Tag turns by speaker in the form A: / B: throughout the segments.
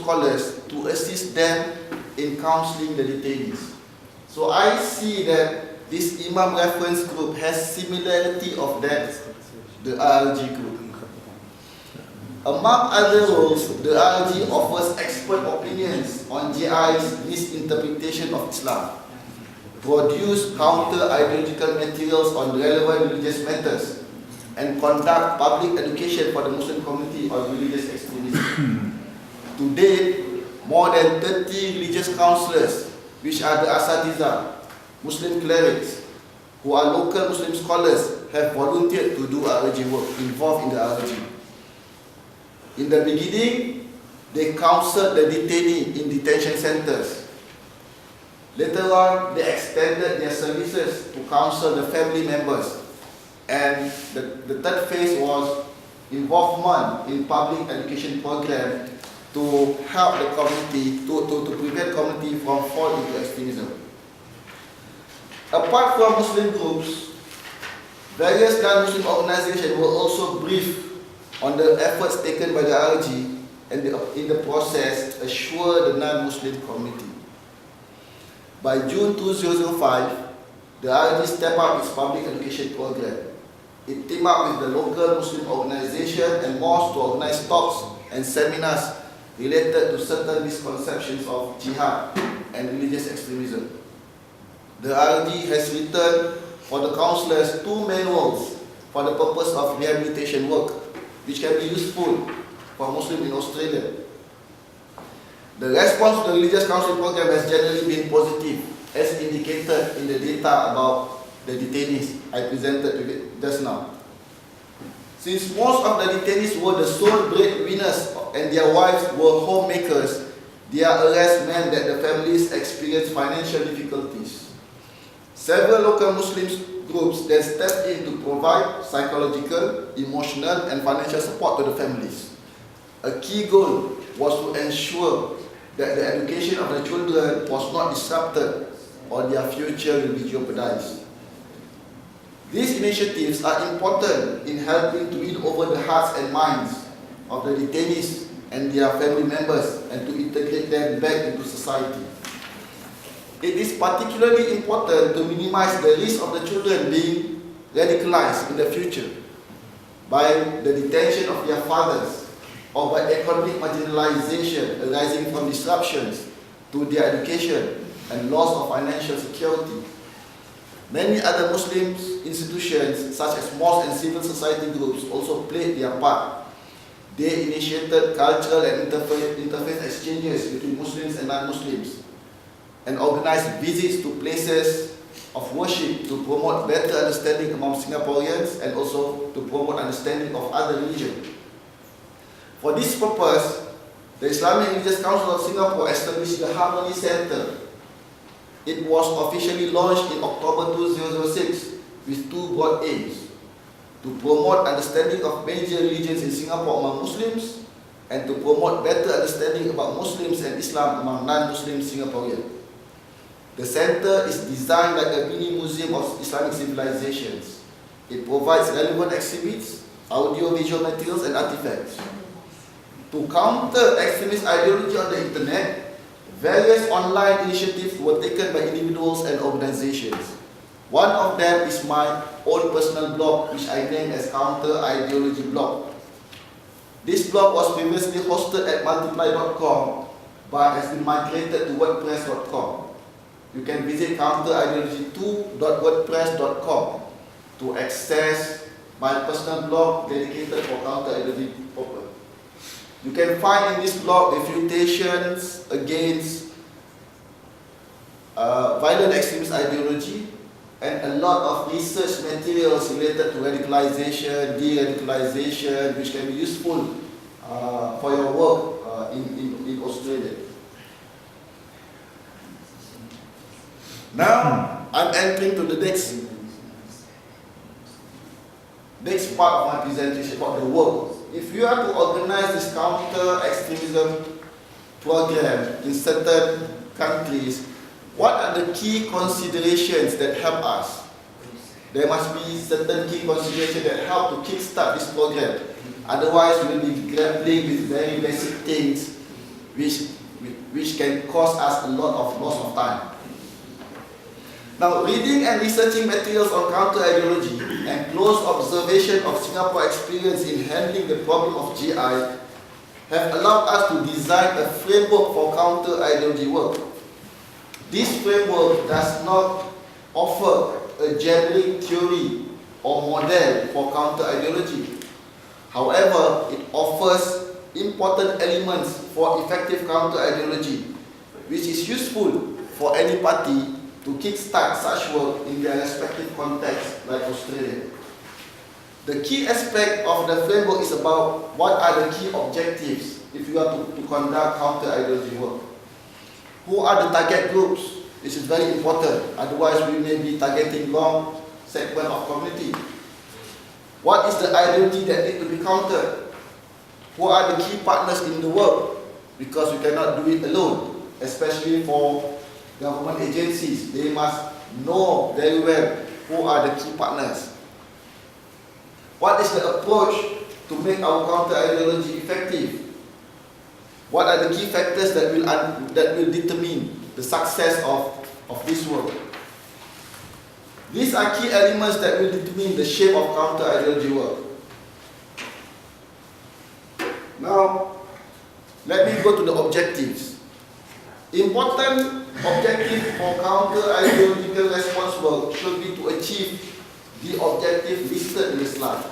A: scholars to assist them in counseling the detainees. So I see that this Imam reference group has similarity of that, the RLG group. Among other roles, the RLG offers expert opinions on JI's misinterpretation of Islam, produce counter-ideological materials on relevant religious matters, and conduct public education for the Muslim community on religious extremism. To date, more than 30 religious counselors, which are the Asatiza, Muslim clerics, who are local Muslim scholars, have volunteered to do RLG work, involved in the RLG. In the beginning, they counseled the detainee in detention centers. Later on, they extended their services to counsel the family members. And the third phase was involvement in public education program to help the community, to prevent community from falling into extremism. Apart from Muslim groups, various non-Muslim organizations were also briefed on the efforts taken by the RLG and in the process assure the non-Muslim community. By June 2005, the RLG stepped up its public education program. It teamed up with the local Muslim organization and mosques to organize talks and seminars related to certain misconceptions of jihad and religious extremism. The RLG has written for the counsellors 2 manuals for the purpose of rehabilitation work, which can be useful for Muslims in Australia. The response to the religious counselling program has generally been positive, as indicated in the data about the detainees I presented just now. Since most of the detainees were the sole breadwinners and their wives were homemakers, their arrest meant that the families experienced financial difficulties. Several local Muslim groups then stepped in to provide psychological, emotional, and financial support to the families. A key goal was to ensure that the education of the children was not disrupted or their future will be jeopardized. These initiatives are important in helping to win over the hearts and minds of the detainees and their family members and to integrate them back into society. It is particularly important to minimize the risk of the children being radicalized in the future by the detention of their fathers or by economic marginalization arising from disruptions to their education and loss of financial security. Many other Muslim institutions, such as mosques and civil society groups, also played their part. They initiated cultural and interfaith exchanges between Muslims and non-Muslims and organized visits to places of worship to promote better understanding among Singaporeans and also to promote understanding of other religions. For this purpose, the Islamic Religious Council of Singapore established the Harmony Center. It was officially launched in October 2006 with 2 broad aims: to promote understanding of major religions in Singapore among Muslims and to promote better understanding about Muslims and Islam among non-Muslim Singaporeans. The center is designed like a mini museum of Islamic civilizations. It provides relevant exhibits, audio-visual materials, and artifacts. To counter extremist ideology on the internet, various online initiatives were taken by individuals and organizations. One of them is my own personal blog, which I named as Counter Ideology Blog. This blog was previously hosted at multiply.com but has been migrated to wordpress.com. You can visit counterideology2.wordpress.com to access my personal blog dedicated for counter-ideology purpose. You can find in this blog refutations against violent extremist ideology and a lot of research materials related to radicalization, de-radicalization, which can be useful for your work in Australia. Now, I'm entering to the next part of my presentation about the work. If you are to organize this counter-extremism program in certain countries, what are the key considerations that help us? There must be certain key considerations that help to kickstart this program. Otherwise, we will be grappling with very basic things which can cause us a lot of loss of time. Now, reading and researching materials on counter-ideology and close observation of Singapore experience in handling the problem of GI have allowed us to design a framework for counter-ideology work. This framework does not offer a generic theory or model for counter-ideology. However, it offers important elements for effective counter-ideology, which is useful for any party to kickstart such work in their respective contexts, like Australia. The key aspect of the framework is about what are the key objectives if you are to conduct counter-ideology work. Who are the target groups? This is very important, otherwise we may be targeting long segment of community. What is the ideology that needs to be countered? Who are the key partners in the work? Because we cannot do it alone, especially for government agencies. They must know very well who are the key partners. What is the approach to make our counter-ideology effective? What are the key factors that will determine the success of this work? These are key elements that will determine the shape of counter-ideology work. Now, let me go to the objectives. Important objective for counter-ideological response work should be to achieve the objective listed in the slide.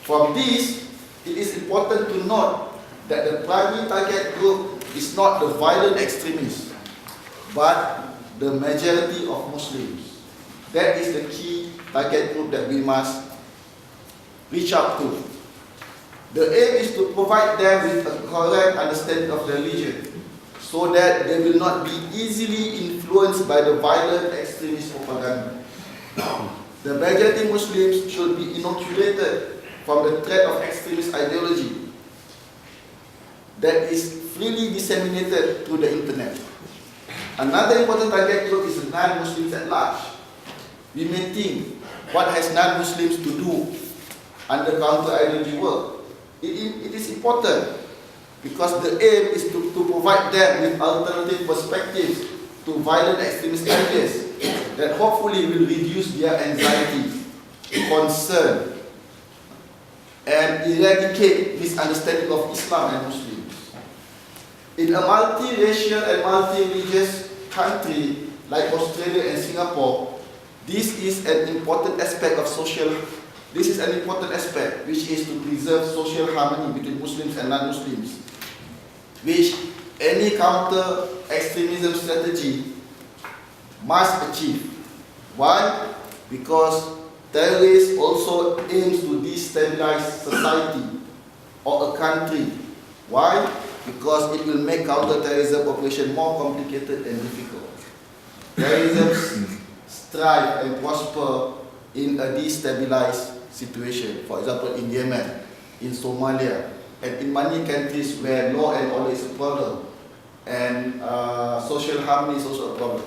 A: From this, it is important to note that the primary target group is not the violent extremists, but the majority of Muslims. That is the key target group that we must reach out to. The aim is to provide them with a correct understanding of the religion, so that they will not be easily influenced by the violent extremist propaganda. The majority Muslims should be inoculated from the threat of extremist ideology that is freely disseminated through the internet. Another important target group is non-Muslims at large. We may think, what has non-Muslims to do under counter-ideology work? It is important, because the aim is to provide them with alternative perspectives to violent extremist ideas that hopefully will reduce their anxiety, concern, and eradicate misunderstanding of Islam and Muslims. In a multiracial and multi-religious country like Australia and Singapore, this is an important aspect of which is to preserve social harmony between Muslims and non-Muslims, which any counter-extremism strategy must achieve. Why? Because terrorists also aims to destabilize society or a country. Why? Because it will make counter-terrorism operation more complicated and difficult. Terrorism strive and prosper in a destabilized situation. For example, in Yemen, in Somalia, and in many countries where law and order is a problem, and social harmony is also a problem.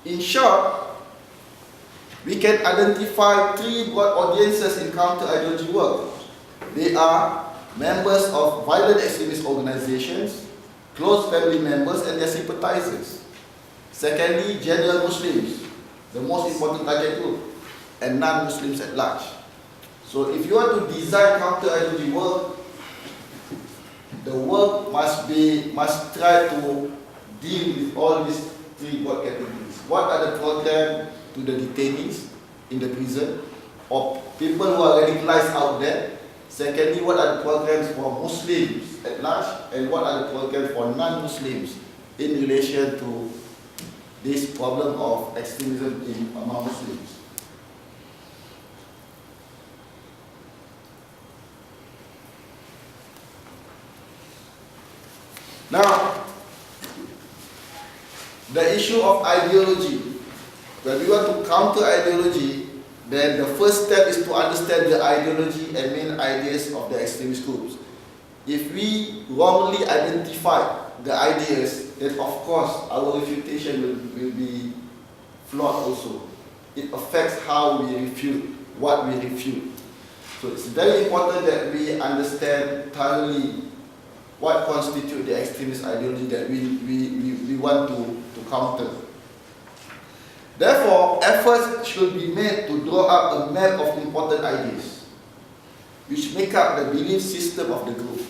A: In short, we can identify three broad audiences in counter-ideology work. They are members of violent extremist organizations, close family members and their sympathizers. Secondly, general Muslims, the most important target group, and non-Muslims at large. So if you want to design counter-ideology work, the work must try to deal with all these three broad categories. What are the programs to the detainees in the prison, or people who are radicalized out there? Secondly, what are the programs for Muslims at large, and what are the programs for non-Muslims in relation to this problem of extremism among Muslims? Now, the issue of ideology. When we want to counter ideology, then the first step is to understand the ideology and main ideas of the extremist groups. If we wrongly identify the ideas, then of course our refutation will be flawed also. It affects how we refute what we refute. So it's very important that we understand thoroughly what constitutes the extremist ideology that we want to counter. Therefore, efforts should be made to draw up a map of important ideas which make up the belief system of the group.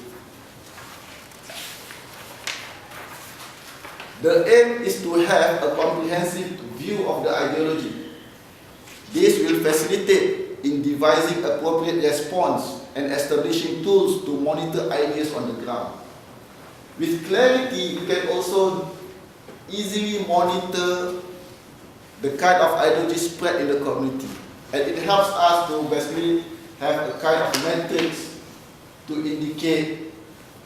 A: The aim is to have a comprehensive view of the ideology. This will facilitate in devising appropriate response and establishing tools to monitor ideas on the ground. With clarity, you can also easily monitor the kind of ideology spread in the community. And it helps us to basically have a kind of metrics to indicate,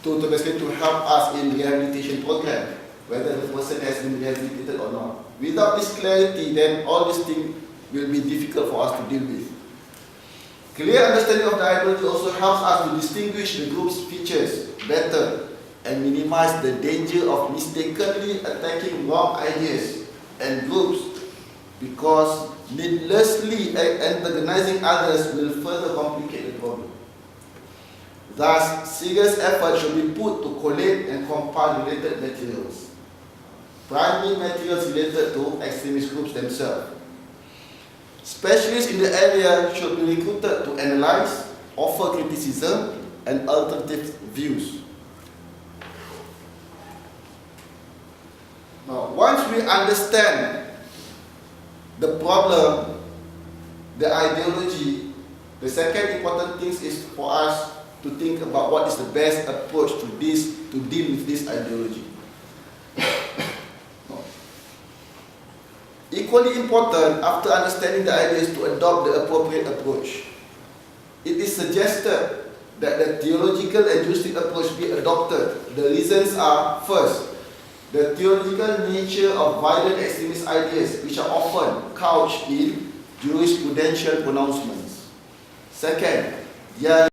A: to help us in rehabilitation program, whether the person has been rehabilitated or not. Without this clarity, then all these things will be difficult for us to deal with. Clear understanding of the ideology also helps us to distinguish the group's features better and minimize the danger of mistakenly attacking wrong ideas and groups, because needlessly antagonizing others will further complicate the problem. Thus, serious effort should be put to collate and compile related materials, primary materials related to extremist groups themselves. Specialists in the area should be recruited to analyze, offer criticism, and alternative views. Now, once we understand the problem, the ideology, the second important thing is for us to think about what is the best approach to deal with this ideology. Equally important, after understanding the idea, is to adopt the appropriate approach. It is suggested that the theological and juristic approach be adopted. The reasons are: first, the theological nature of violent extremist ideas, which are often couched in jurisprudential pronouncements. Second, their